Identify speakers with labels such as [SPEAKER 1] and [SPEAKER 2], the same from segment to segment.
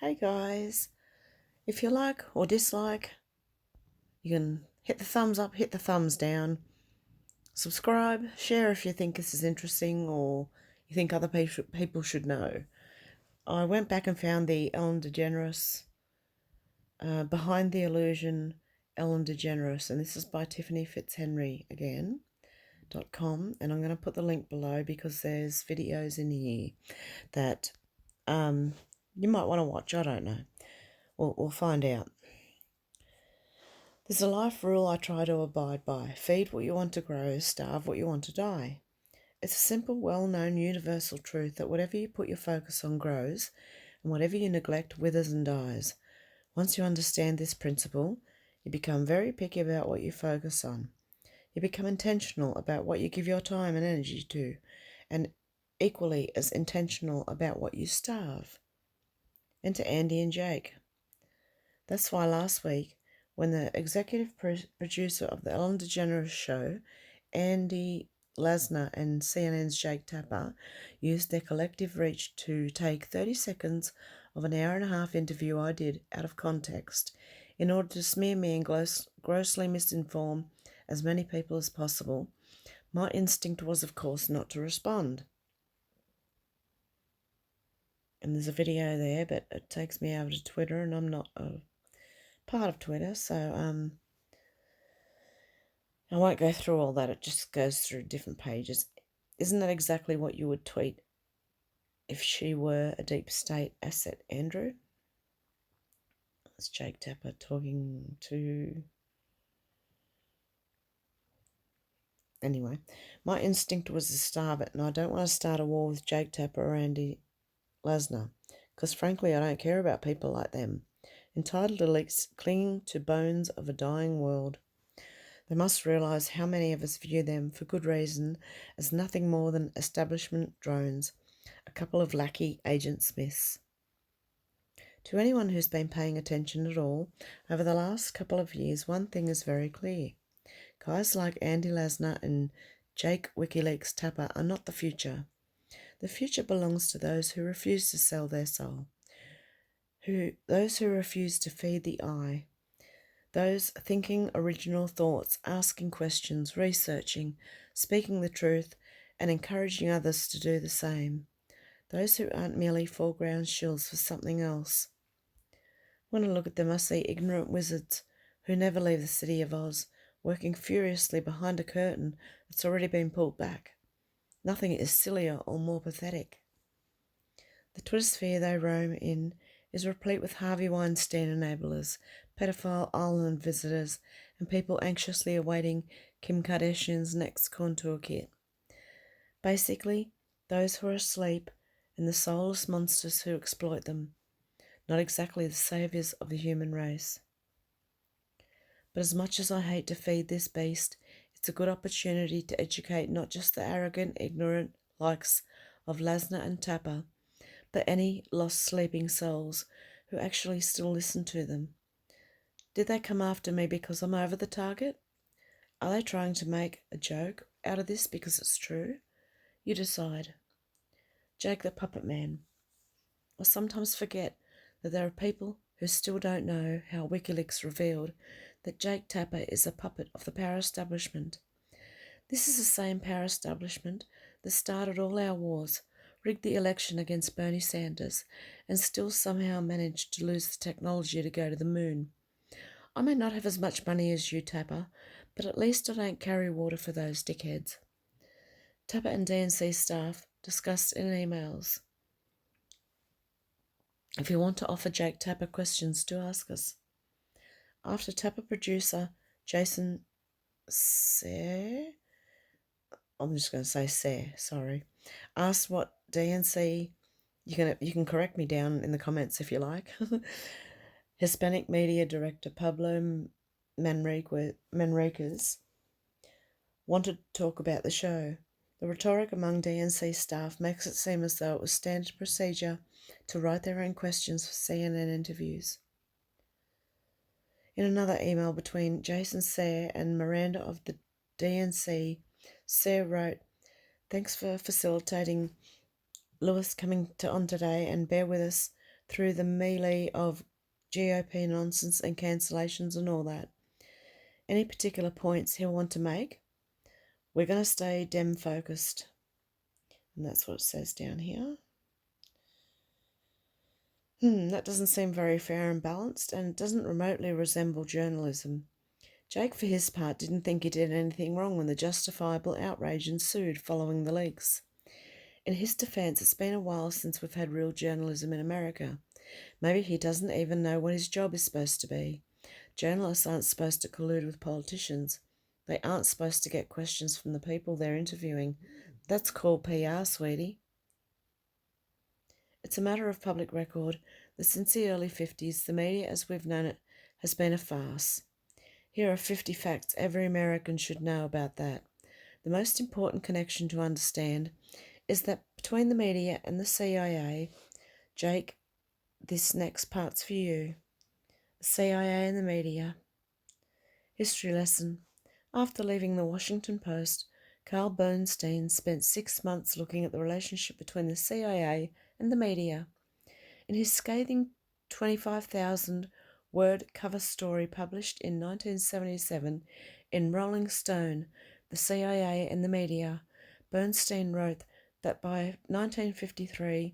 [SPEAKER 1] Hey guys, if you like or dislike, you can hit the thumbs up, hit the thumbs down, subscribe, share if you think this is interesting or you think other people should know. I went back and found the Ellen DeGeneres, Behind the Illusion, Ellen DeGeneres, and this is by Tiffany Fitzhenry again. .com, and I'm going to put the link below because there's videos in here that you might want to watch. I don't know. We'll find out. There's a life rule I try to abide by. Feed what you want to grow, starve what you want to die. It's a simple, well-known universal truth that whatever you put your focus on grows, and whatever you neglect withers and dies. Once you understand this principle, you become very picky about what you focus on. You become intentional about what you give your time and energy to, and equally as intentional about what you starve. And to Andy and Jake. That's why last week, when the executive producer of the Ellen DeGeneres show, Andy Lasner, and CNN's Jake Tapper used their collective reach to take 30 seconds of an hour-and-a-half interview I did out of context in order to smear me and grossly misinform as many people as possible, my instinct was, of course, not to respond. And there's a video there, but it takes me over to Twitter, and I'm not part of Twitter, so I won't go through all that. It just goes through different pages. Isn't that exactly what you would tweet if she were a deep state asset, Andrew? It's Jake Tapper talking to... Anyway, my instinct was to starve it, and I don't want to start a war with Jake Tapper or Andy Lasner, because frankly I don't care about people like them, entitled elites clinging to bones of a dying world. They must realise how many of us view them, for good reason, as nothing more than establishment drones, a couple of lackey Agent Smiths. To anyone who's been paying attention at all, over the last couple of years, one thing is very clear. Guys like Andy Lasner and Jake WikiLeaks Tapper are not the future. The future belongs to those who refuse to sell their soul, those who refuse to feed the eye, those thinking original thoughts, asking questions, researching, speaking the truth, and encouraging others to do the same. Those who aren't merely foreground shills for something else. When I look at them, I see ignorant wizards who never leave the city of Oz, working furiously behind a curtain that's already been pulled back. Nothing is sillier or more pathetic. The Twitter sphere they roam in is replete with Harvey Weinstein enablers, pedophile island visitors, and people anxiously awaiting Kim Kardashian's next contour kit. Basically, those who are asleep and the soulless monsters who exploit them, not exactly the saviours of the human race. But as much as I hate to feed this beast, it's a good opportunity to educate not just the arrogant, ignorant likes of Lasner and Tapper, but any lost sleeping souls who actually still listen to them. Did they come after me because I'm over the target? Are they trying to make a joke out of this because it's true? You decide. Jake the Puppet Man. I sometimes forget that there are people who still don't know how WikiLeaks revealed that Jake Tapper is a puppet of the power establishment. This is the same power establishment that started all our wars, rigged the election against Bernie Sanders, and still somehow managed to lose the technology to go to the moon. I may not have as much money as you, Tapper, but at least I don't carry water for those dickheads. Tapper and DNC staff discussed in emails. If you want to offer Jake Tapper questions, do ask us. After Tapper producer Jason Sayre, I'm just going to say Sayre, sorry, asked what DNC, you can correct me down in the comments if you like, Hispanic media director Pablo Manriquez wanted to talk about the show. The rhetoric among DNC staff makes it seem as though it was standard procedure to write their own questions for CNN interviews. In another email between Jason Sayre and Miranda of the DNC, Sayre wrote, "Thanks for facilitating Lewis coming on today, and bear with us through the melee of GOP nonsense and cancellations and all that. Any particular points he'll want to make? We're going to stay Dem focused. And that's what it says down here. That doesn't seem very fair and balanced, and it doesn't remotely resemble journalism. Jake, for his part, didn't think he did anything wrong when the justifiable outrage ensued following the leaks. In his defence, it's been a while since we've had real journalism in America. Maybe he doesn't even know what his job is supposed to be. Journalists aren't supposed to collude with politicians. They aren't supposed to get questions from the people they're interviewing. That's called PR, sweetie. It's a matter of public record that since the early 50s, the media as we've known it has been a farce. Here are 50 facts every American should know about that. The most important connection to understand is that between the media and the CIA, Jake, this next part's for you. The CIA and the media. History lesson. After leaving the Washington Post, Carl Bernstein spent 6 months looking at the relationship between the CIA and the media. In his scathing 25,000-word cover story published in 1977 in Rolling Stone, The CIA and the Media, Bernstein wrote that by 1953,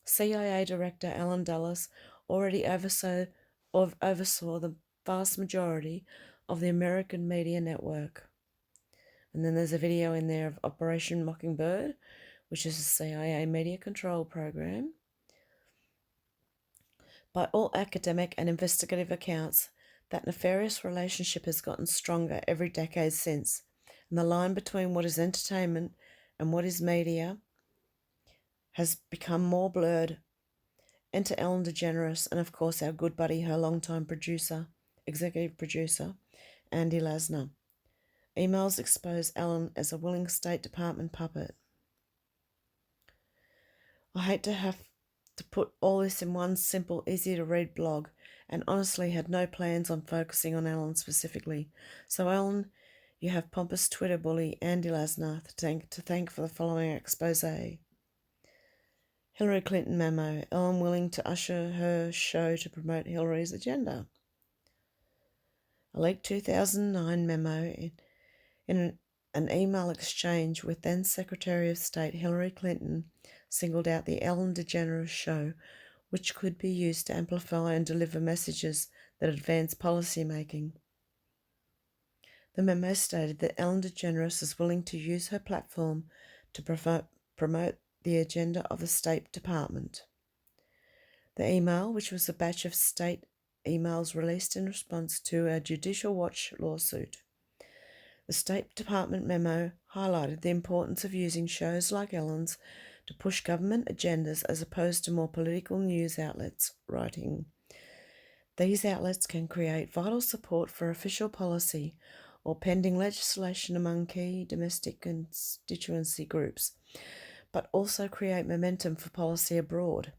[SPEAKER 1] CIA Director Alan Dulles already oversaw the vast majority of the American media network. And then there's a video in there of Operation Mockingbird, which is a CIA media control program. By all academic and investigative accounts, that nefarious relationship has gotten stronger every decade since, and the line between what is entertainment and what is media has become more blurred. Enter Ellen DeGeneres and, of course, our good buddy, her longtime executive producer, Andy Lasner. Emails expose Ellen as a willing State Department puppet. I hate to have to put all this in one simple, easy-to-read blog, and honestly had no plans on focusing on Ellen specifically. So, Ellen, you have pompous Twitter bully Andy Lasner to thank for the following expose. Hillary Clinton memo. Ellen willing to usher her show to promote Hillary's agenda. A leaked 2009 memo in an email exchange with then Secretary of State Hillary Clinton singled out the Ellen DeGeneres show, which could be used to amplify and deliver messages that advance policy making. The memo stated that Ellen DeGeneres is willing to use her platform to promote the agenda of the State Department. The email, which was a batch of state emails released in response to a Judicial Watch lawsuit. The State Department memo highlighted the importance of using shows like Ellen's to push government agendas as opposed to more political news outlets, writing, "These outlets can create vital support for official policy or pending legislation among key domestic constituency groups, but also create momentum for policy abroad.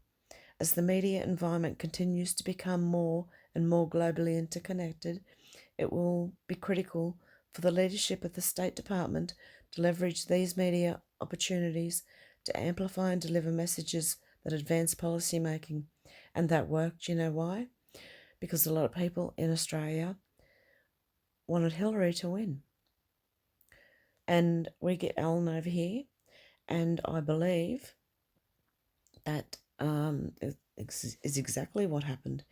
[SPEAKER 1] As the media environment continues to become more and more globally interconnected, it will be critical for the leadership of the State Department to leverage these media opportunities to amplify and deliver messages that advance policy making." And that worked. You know why? Because a lot of people in Australia wanted Hillary to win. And we get Ellen over here, and I believe that is exactly what happened.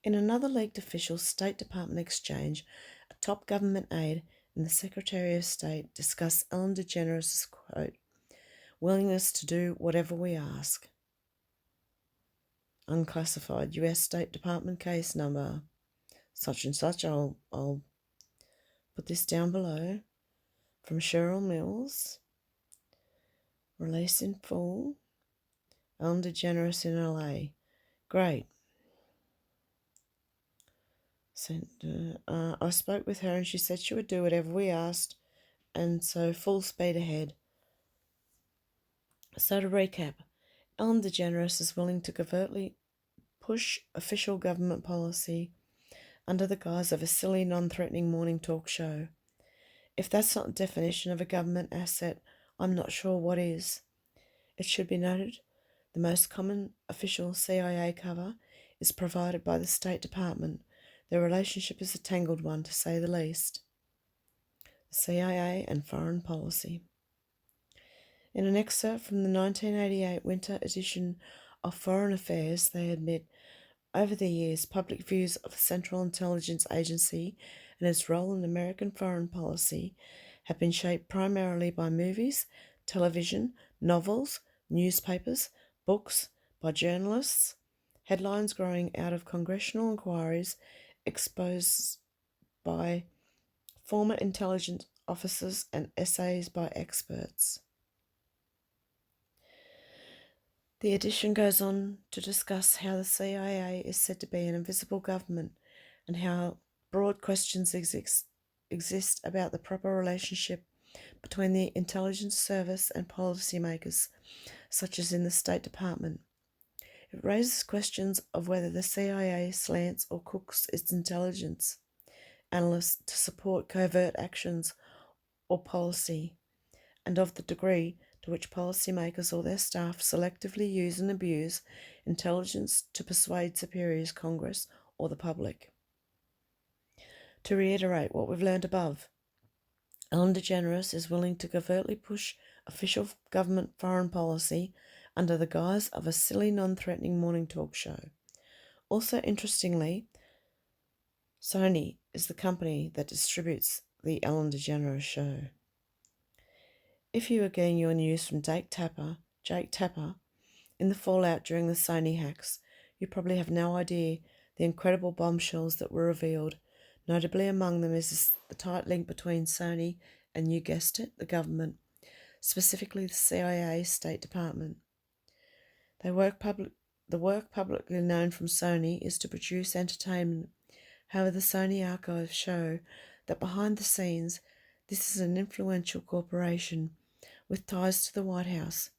[SPEAKER 1] In another leaked official State Department exchange, a top government aide and the Secretary of State discussed Ellen DeGeneres' quote, "willingness to do whatever we ask." Unclassified US State Department case number such and such. I'll put this down below. From Cheryl Mills. Release in full. Ellen DeGeneres in LA. Great. I spoke with her and she said she would do whatever we asked, and so full speed ahead. So to recap, Ellen DeGeneres is willing to covertly push official government policy under the guise of a silly, non-threatening morning talk show. If that's not the definition of a government asset, I'm not sure what is. It should be noted The most common official CIA cover is provided by the State Department. Their relationship is a tangled one, to say the least. The CIA and foreign policy. In an excerpt from the 1988 winter edition of Foreign Affairs, they admit, over the years, public views of the Central Intelligence Agency and its role in American foreign policy have been shaped primarily by movies, television, novels, newspapers, books, by journalists, headlines growing out of congressional inquiries exposed by former intelligence officers, and essays by experts. The edition goes on to discuss how the CIA is said to be an invisible government and how broad questions exist about the proper relationship between the intelligence service and policymakers, such as in the State Department. It raises questions of whether the CIA slants or cooks its intelligence analysts to support covert actions or policy, and of the degree to which policymakers or their staff selectively use and abuse intelligence to persuade superiors, Congress, or the public. To reiterate what we've learned above, Ellen DeGeneres is willing to covertly push official government foreign policy under the guise of a silly, non-threatening morning talk show. Also, interestingly, Sony is the company that distributes the Ellen DeGeneres show. If you are getting your news from Jake Tapper, in the fallout during the Sony hacks, you probably have no idea the incredible bombshells that were revealed. Notably among them is the tight link between Sony and, you guessed it, the government, specifically the CIA State Department. The work publicly known from Sony is to produce entertainment. However, the Sony archives show that behind the scenes, this is an influential corporation with ties to the White House.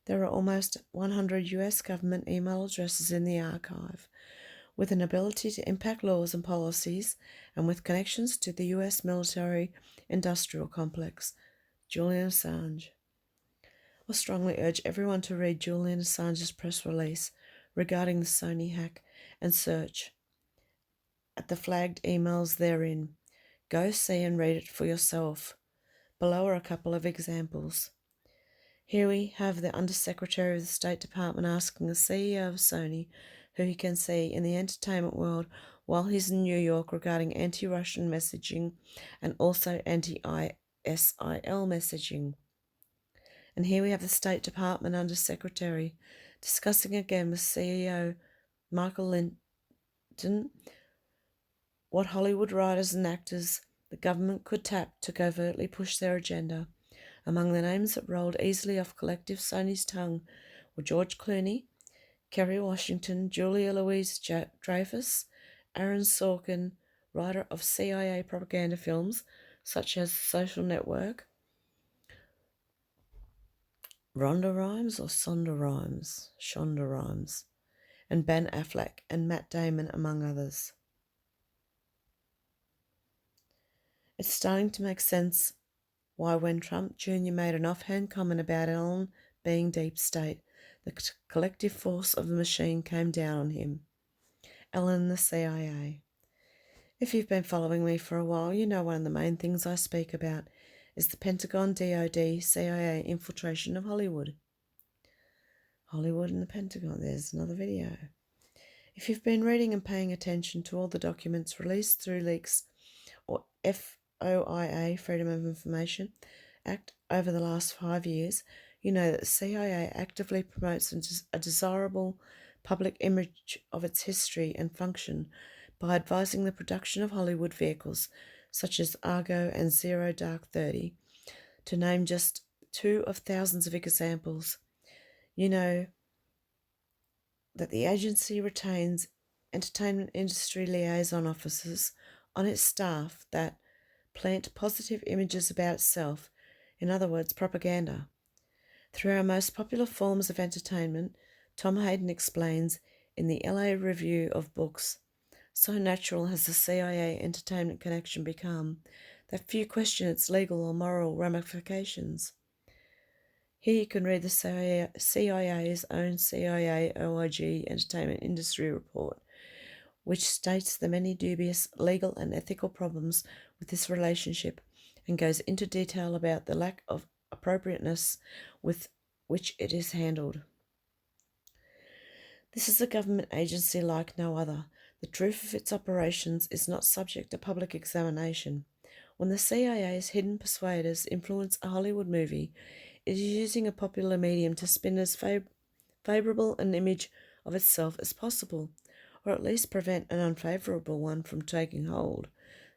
[SPEAKER 1] There are almost 100 US government email addresses in the archive, with an ability to impact laws and policies, and with connections to the US military-industrial complex. Julian Assange. I strongly urge everyone to read Julian Assange's press release regarding the Sony hack and search at the flagged emails therein. Go see and read it for yourself. Below are a couple of examples. Here we have the Undersecretary of the State Department asking the CEO of Sony who he can see in the entertainment world while he's in New York regarding anti-Russian messaging and also anti-ISIL messaging. And here we have the State Department Undersecretary discussing again with CEO Michael Linton what Hollywood writers and actors the government could tap to covertly push their agenda. Among the names that rolled easily off collective Sony's tongue were George Clooney, Kerry Washington, Julia Louis-Dreyfus, Aaron Sorkin, writer of CIA propaganda films such as Social Network, Shonda Rhimes, and Ben Affleck and Matt Damon, among others. It's starting to make sense why when Trump Jr. made an offhand comment about Ellen being deep state, the collective force of the machine came down on him. Ellen and the CIA. If you've been following me for a while, you know one of the main things I speak about is the Pentagon, DoD, CIA infiltration of Hollywood. Hollywood and the Pentagon, there's another video. If you've been reading and paying attention to all the documents released through leaks or FOIA, Freedom of Information Act, over the last 5 years, you know that the CIA actively promotes a desirable public image of its history and function by advising the production of Hollywood vehicles such as Argo and Zero Dark 30, to name just two of thousands of examples. You know that the agency retains entertainment industry liaison officers on its staff that plant positive images about itself, in other words, propaganda. Through our most popular forms of entertainment, Tom Hayden explains in the LA Review of Books, so natural has the CIA entertainment connection become that few question its legal or moral ramifications. Here you can read the CIA's own CIA OIG Entertainment Industry Report, which states the many dubious legal and ethical problems with this relationship and goes into detail about the lack of appropriateness with which it is handled. This is a government agency like no other. The truth of its operations is not subject to public examination. When the CIA's hidden persuaders influence a Hollywood movie, it is using a popular medium to spin as favourable an image of itself as possible, or at least prevent an unfavourable one from taking hold.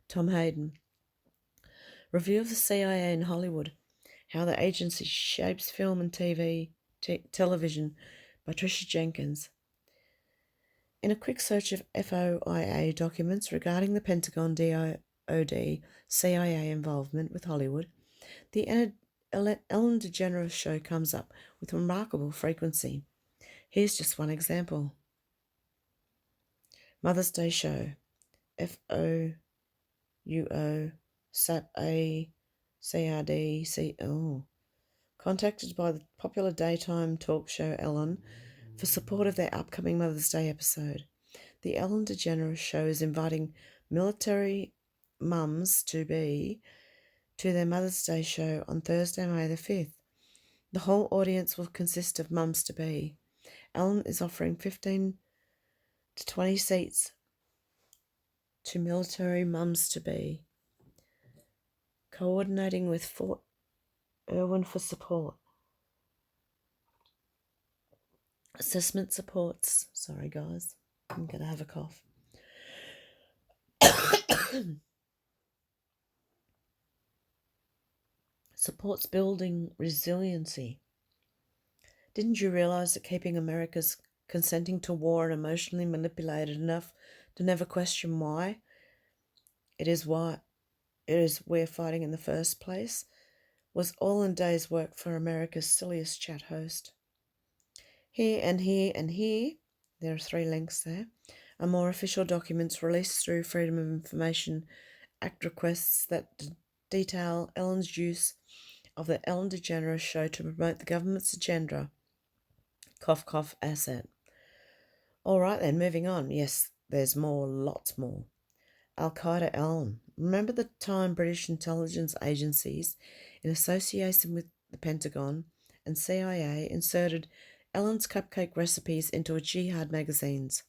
[SPEAKER 1] Tom Hayden. Review of the CIA in Hollywood, How the Agency Shapes Film and Television by Tricia Jenkins. In a quick search of FOIA documents regarding the Pentagon DoD CIA involvement with Hollywood, the Ellen DeGeneres show comes up with remarkable frequency. Here's just one example. Mother's Day Show, FOUO, SAP-A, CRD, contacted by the popular daytime talk show Ellen for support of their upcoming Mother's Day episode. The Ellen DeGeneres show is inviting military mums-to-be to their Mother's Day show on Thursday, May the 5th. The whole audience will consist of mums-to-be. Ellen is offering 15 to 20 seats to military mums-to-be, coordinating with Fort Irwin for support. Assessment supports. Sorry, guys. I'm going to have a cough. Supports building resiliency. Didn't you realise that keeping America's consenting to war and emotionally manipulated enough to never question why it is we're fighting in the first place was all in day's work for America's silliest chat host? Here and here and here, there are 3 links there, are more official documents released through Freedom of Information Act requests that detail Ellen's use of the Ellen DeGeneres show to promote the government's agenda. Cough, cough, asset. All right then, moving on. Yes, there's more, lots more. Al-Qaeda Ellen. Remember the time British intelligence agencies, in association with the Pentagon and CIA, inserted Ellen's cupcake recipes into a jihad magazines?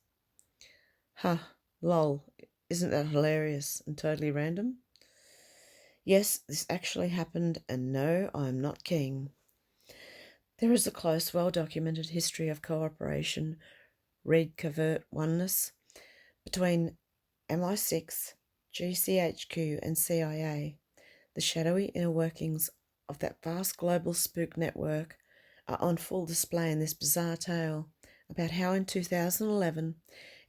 [SPEAKER 1] Lol, isn't that hilarious and totally random? Yes, this actually happened, and no, I am not king. There is a close, well-documented history of cooperation, read covert oneness, between MI6, GCHQ and CIA. The shadowy inner workings of that vast global spook network are on full display in this bizarre tale about how in 2011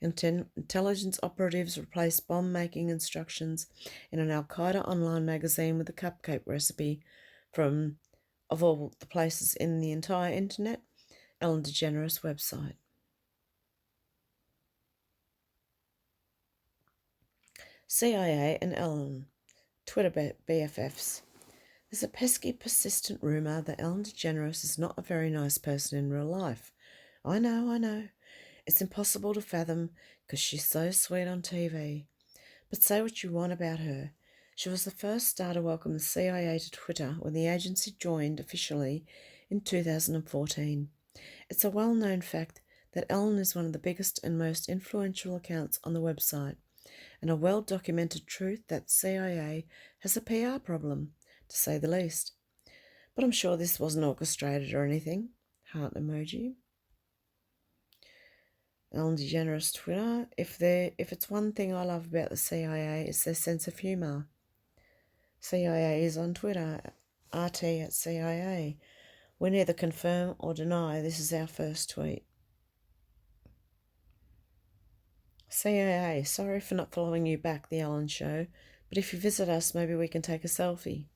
[SPEAKER 1] intelligence operatives replaced bomb-making instructions in an Al-Qaeda online magazine with a cupcake recipe from, of all the places in the entire internet, Ellen DeGeneres' website. CIA and Ellen, Twitter BFFs. There's a pesky, persistent rumour that Ellen DeGeneres is not a very nice person in real life. I know. It's impossible to fathom because she's so sweet on TV. But say what you want about her. She was the first star to welcome the CIA to Twitter when the agency joined officially in 2014. It's a well-known fact that Ellen is one of the biggest and most influential accounts on the website, and a well-documented truth that CIA has a PR problem, to say the least. But I'm sure this wasn't orchestrated or anything. Heart emoji. Ellen DeGeneres Twitter. If it's one thing I love about the CIA, it's their sense of humour. CIA is on Twitter, RT at CIA. We neither confirm or deny this is our first tweet. CIA, sorry for not following you back, The Ellen Show, but if you visit us, maybe we can take a selfie.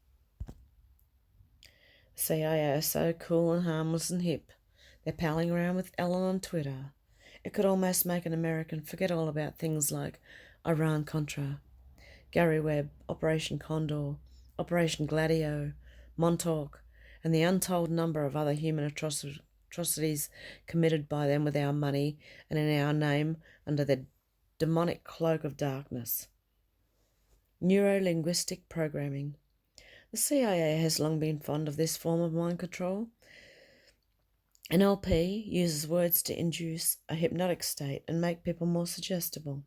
[SPEAKER 1] CIA are so cool and harmless and hip. They're palling around with Ellen on Twitter. It could almost make an American forget all about things like Iran-Contra, Gary Webb, Operation Condor, Operation Gladio, Montauk, and the untold number of other human atrocities committed by them with our money and in our name under their demonic cloak of darkness. Neuro-linguistic programming. The CIA has long been fond of this form of mind control. NLP uses words to induce a hypnotic state and make people more suggestible.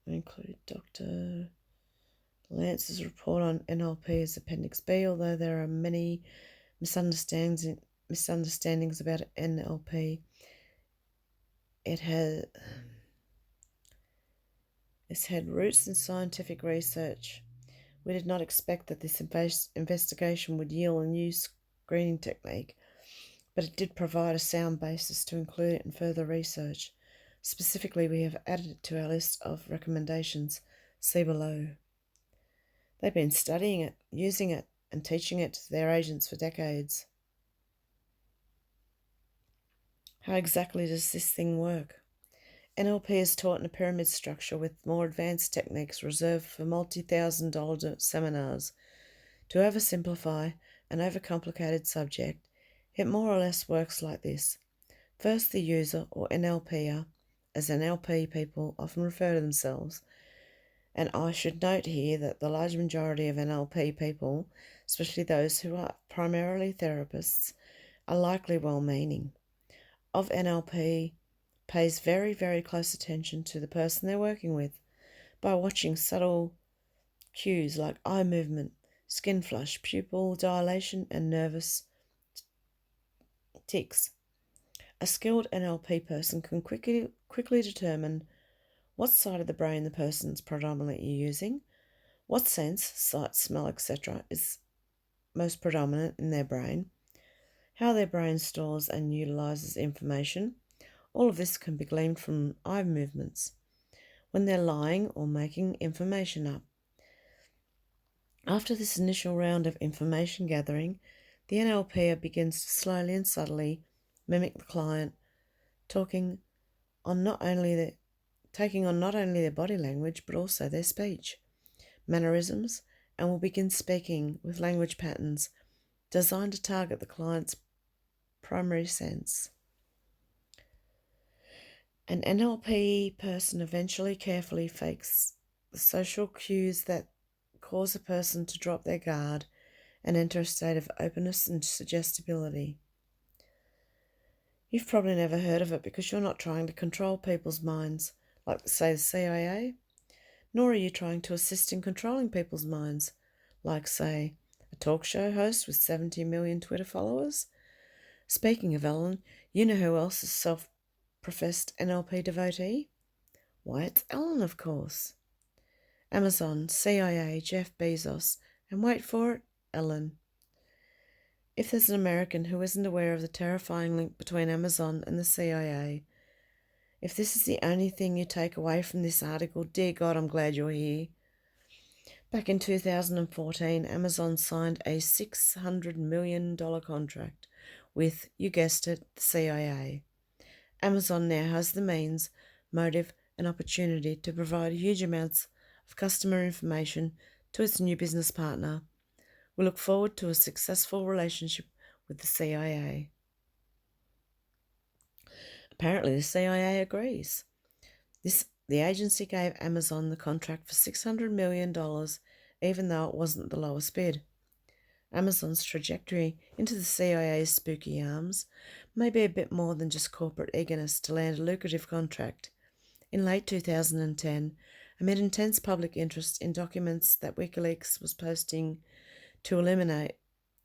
[SPEAKER 1] I included Dr. Lance's report on NLP as Appendix B, although there are many misunderstandings about NLP. It's had roots in scientific research. We did not expect that this investigation would yield a new screening technique, but it did provide a sound basis to include it in further research. Specifically, we have added it to our list of recommendations. See below. They've been studying it, using it, and teaching it to their agents for decades. How exactly does this thing work? NLP is taught in a pyramid structure with more advanced techniques reserved for multi-$1,000 seminars. To oversimplify an overcomplicated subject, it more or less works like this. First, the user, or NLPer, as NLP people often refer to themselves, and I should note here that the large majority of NLP people, especially those who are primarily therapists, are likely well-meaning. Of NLP pays very, very close attention to the person they're working with by watching subtle cues like eye movement, skin flush, pupil dilation, and nervous tics. A skilled NLP person can quickly determine what side of the brain the person's predominantly using, what sense, sight, smell, etc. is most predominant in their brain, how their brain stores and utilizes information. All of this can be gleaned from eye movements when they're lying or making information up. After this initial round of information gathering, the NLPer begins to slowly and subtly mimic the client, taking on not only their body language but also their speech, mannerisms, and will begin speaking with language patterns designed to target the client's primary sense. An NLP person eventually carefully fakes the social cues that cause a person to drop their guard and enter a state of openness and suggestibility. You've probably never heard of it because you're not trying to control people's minds, like, say, the CIA, nor are you trying to assist in controlling people's minds, like, say, a talk show host with 70 million Twitter followers. Speaking of Ellen, you know who else is self-professed NLP devotee? Why, it's Ellen, of course. Amazon, CIA, Jeff Bezos, and wait for it, Ellen. If there's an American who isn't aware of the terrifying link between Amazon and the CIA, if this is the only thing you take away from this article, dear God, I'm glad you're here. Back in 2014, Amazon signed a $600 million contract with, you guessed it, the CIA. Amazon now has the means, motive, and opportunity to provide huge amounts of customer information to its new business partner. We look forward to a successful relationship with the CIA. Apparently, the CIA agrees. The agency gave Amazon the contract for $600 million, even though it wasn't the lowest bid. Amazon's trajectory into the CIA's spooky arms may be a bit more than just corporate eagerness to land a lucrative contract. In late 2010, amid intense public interest in documents that WikiLeaks was posting to eliminate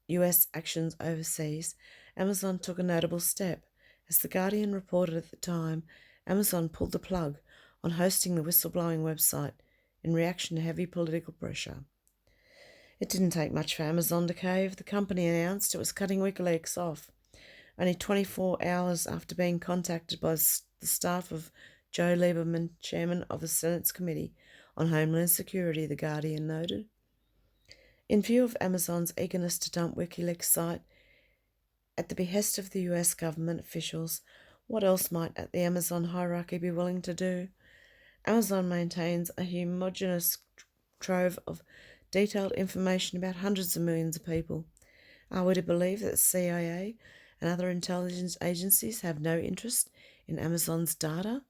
[SPEAKER 1] US actions overseas, Amazon took a notable step. As The Guardian reported at the time, Amazon pulled the plug on hosting the whistleblowing website in reaction to heavy political pressure. It didn't take much for Amazon to cave. The company announced it was cutting WikiLeaks off. Only 24 hours after being contacted by the staff of Joe Lieberman, chairman of the Senate's Committee on Homeland Security, The Guardian noted. In view of Amazon's eagerness to dump WikiLeaks site at the behest of the US government officials, what else might the Amazon hierarchy be willing to do? Amazon maintains a homogeneous trove of detailed information about hundreds of millions of people. Are we to believe that the CIA and other intelligence agencies have no interest in Amazon's data?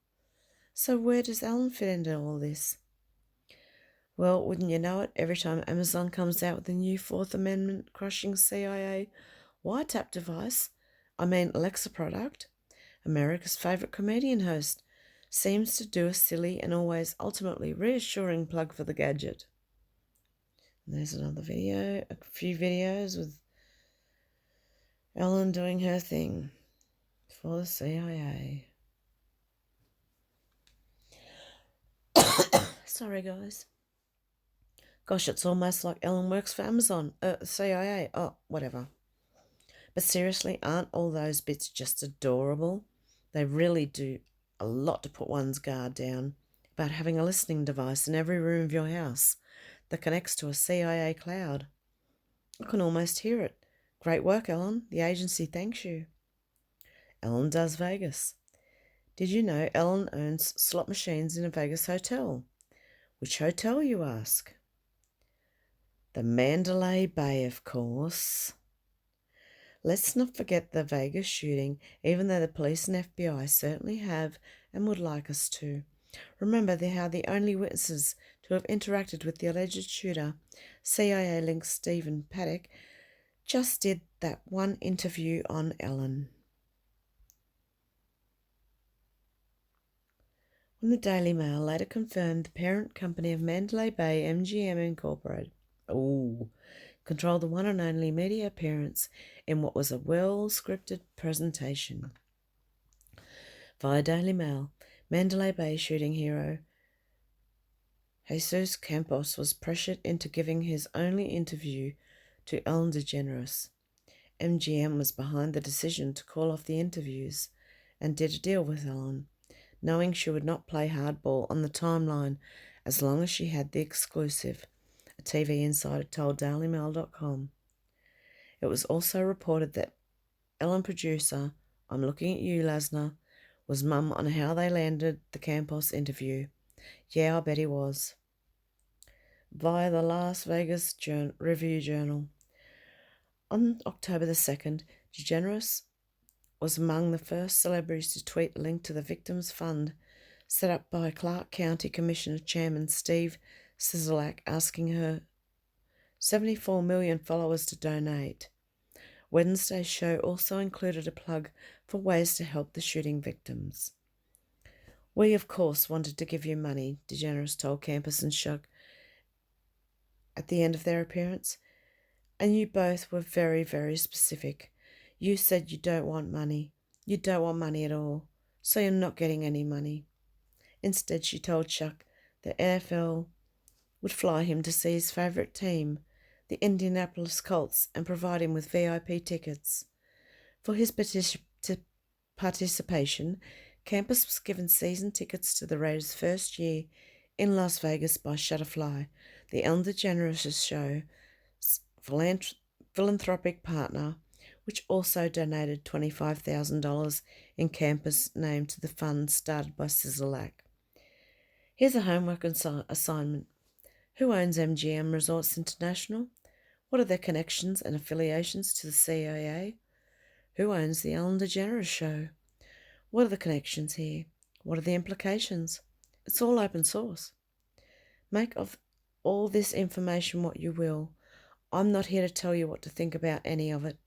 [SPEAKER 1] So where does Ellen fit into all this? Well, wouldn't you know it, every time Amazon comes out with a new Fourth Amendment crushing CIA wiretap device, Alexa product, America's favourite comedian host, seems to do a silly and always ultimately reassuring plug for the gadget. And there's another video, a few videos with Ellen doing her thing for the CIA. Sorry, guys. Gosh, it's almost like Ellen works for Amazon, CIA, whatever. But seriously, aren't all those bits just adorable? They really do a lot to put one's guard down about having a listening device in every room of your house that connects to a CIA cloud. I can almost hear it. Great work, Ellen. The agency thanks you. Ellen does Vegas. Did you know Ellen owns slot machines in a Vegas hotel? Which hotel, you ask? The Mandalay Bay, of course. Let's not forget the Vegas shooting, even though the police and FBI certainly have and would like us to. Remember how the only witnesses to have interacted with the alleged shooter, CIA link Stephen Paddock, just did that one interview on Ellen. When the Daily Mail later confirmed the parent company of Mandalay Bay, MGM Incorporated, controlled the one and only media appearance in what was a well-scripted presentation. Via Daily Mail, Mandalay Bay shooting hero Jesus Campos was pressured into giving his only interview to Ellen DeGeneres. MGM was behind the decision to call off the interviews and did a deal with Ellen, knowing she would not play hardball on the timeline as long as she had the exclusive, a TV insider told DailyMail.com. It was also reported that Ellen producer, I'm looking at you, Lasner, was mum on how they landed the Campos interview. Yeah, I bet he was. Via the Las Vegas Review-Journal. On October the 2nd, DeGeneres was among the first celebrities to tweet a link to the Victims Fund set up by Clark County Commissioner Chairman Steve Sisolak, asking her 74 million followers to donate. Wednesday's show also included a plug for ways to help the shooting victims. We, of course, wanted to give you money, DeGeneres told Campos and Shuck at the end of their appearance. And you both were very, very specific. You said you don't want money. You don't want money at all. So you're not getting any money. Instead, she told Chuck the NFL would fly him to see his favourite team, the Indianapolis Colts, and provide him with VIP tickets. For his participation, Campos was given season tickets to the Raiders' first year in Las Vegas by Shutterfly, the Ellen DeGeneres show's philanthropic partner, which also donated $25,000 in Campos' name to the fund started by Sisolak. Here's a homework assignment. Who owns MGM Resorts International? What are their connections and affiliations to the CIA? Who owns the Ellen DeGeneres show? What are the connections here? What are the implications? It's all open source. Make of all this information what you will. I'm not here to tell you what to think about any of it.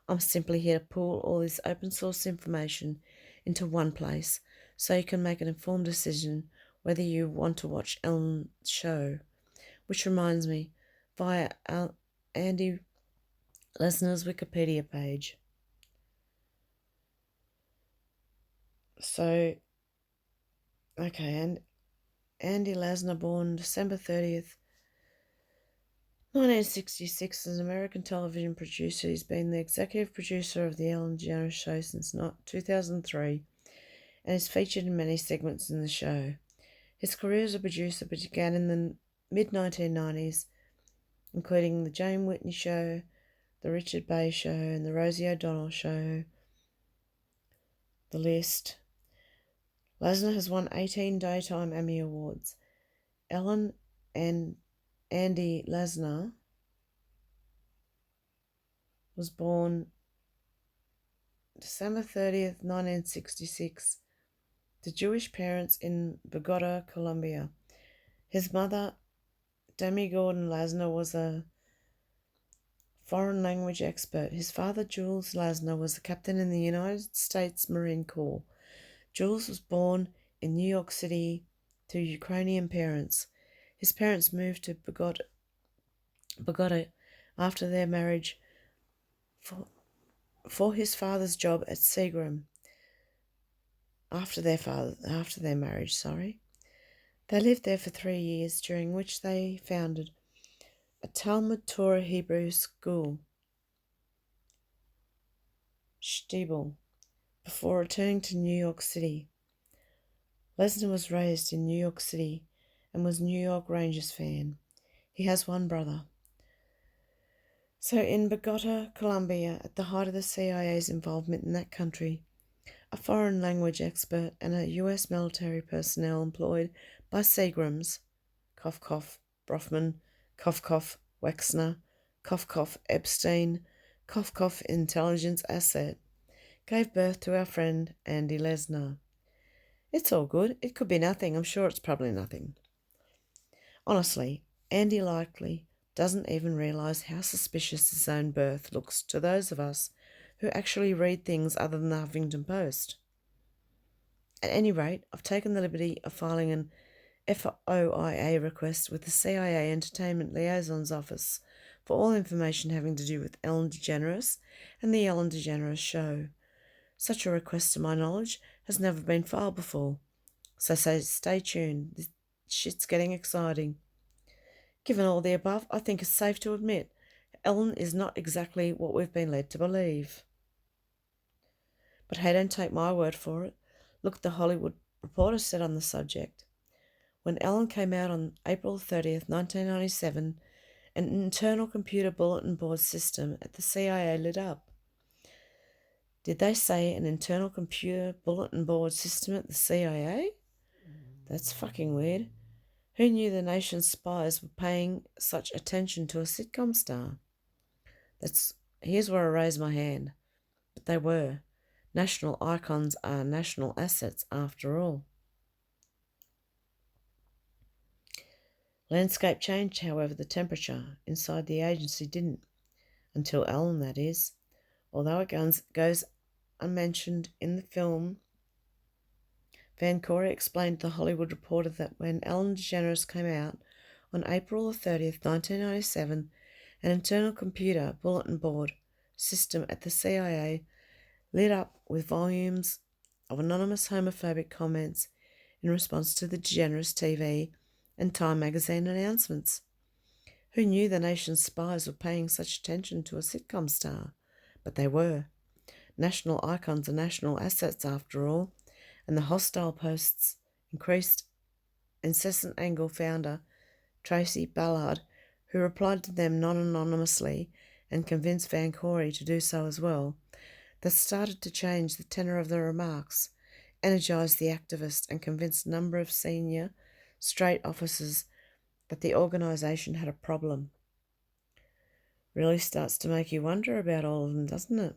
[SPEAKER 1] I'm simply here to pull all this open source information into one place so you can make an informed decision whether you want to watch Ellen's show. Which reminds me, via Andy Lesner's Wikipedia page. So, okay, and Andy Lesner, born December 30th, 1966, is an American television producer. He's been the executive producer of The Ellen DeGeneres Show since 2003 and is featured in many segments in the show. His career as a producer began in the mid-1990s, including The Jane Whitney Show, The Richard Bay Show, and The Rosie O'Donnell Show. The list. Lesnar has won 18 Daytime Emmy Awards. Ellen and Andy Lasner was born December 30th, 1966, to Jewish parents in Bogota, Colombia. His mother, Demi Gordon Lasner, was a foreign language expert. His father, Jules Lasner, was a captain in the United States Marine Corps. Jules was born in New York City to Ukrainian parents. His parents moved to Bogota after their marriage for his father's job at Seagram. After their marriage, sorry. They lived there for 3 years, during which they founded a Talmud Torah Hebrew school, Shtibel, before returning to New York City. Lesnar was raised in New York City and was a New York Rangers fan. He has one brother. So in Bogota, Colombia, at the height of the CIA's involvement in that country, a foreign language expert and a US military personnel employed by Seagrams, cough cough, Brofman, cough cough, Wexner, cough cough, Epstein, cough cough, intelligence asset, gave birth to our friend Andy Lesnar. It's all good. It could be nothing. I'm sure it's probably nothing. Honestly, Andy likely doesn't even realise how suspicious his own birth looks to those of us who actually read things other than the Huffington Post. At any rate, I've taken the liberty of filing an FOIA request with the CIA Entertainment Liaison's Office for all information having to do with Ellen DeGeneres and the Ellen DeGeneres Show. Such a request, to my knowledge, has never been filed before, so stay tuned. This shit's getting exciting. Given all the above, I think it's safe to admit Ellen is not exactly what we've been led to believe. But hey, don't take my word for it. Look what the Hollywood Reporter said on the subject. When Ellen came out on April 30th, 1997, an internal computer bulletin board system at the CIA lit up. Did they say an internal computer bulletin board system at the CIA? That's fucking weird. Who knew the nation's spies were paying such attention to a sitcom star? Here's where I raise my hand. But they were. National icons are national assets after all. Landscape changed, however, the temperature inside the agency didn't. Until Ellen, that is. Although it goes unmentioned in the film, Van Corey explained to the Hollywood Reporter that when Ellen DeGeneres came out on April 30th, 1997, an internal computer bulletin board system at the CIA lit up with volumes of anonymous homophobic comments in response to the DeGeneres TV and Time magazine announcements. Who knew the nation's spies were paying such attention to a sitcom star? But they were. National icons are national assets after all, and the hostile posts increased Incessant Angle founder Tracy Ballard, who replied to them non-anonymously and convinced Van Corey to do so as well, that started to change the tenor of the remarks, energised the activist and convinced a number of senior straight officers that the organisation had a problem. Really starts to make you wonder about all of them, doesn't it?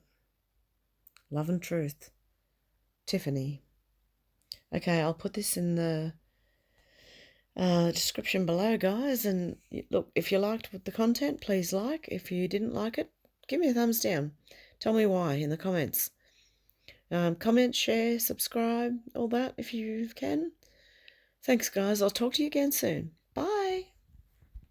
[SPEAKER 1] Love and truth. Tiffany. Okay, I'll put this in the description below, guys. And look, if you liked the content, please like. If you didn't like it, give me a thumbs down. Tell me why in the comments. Comment, share, subscribe, all that if you can. Thanks, guys. I'll talk to you again soon.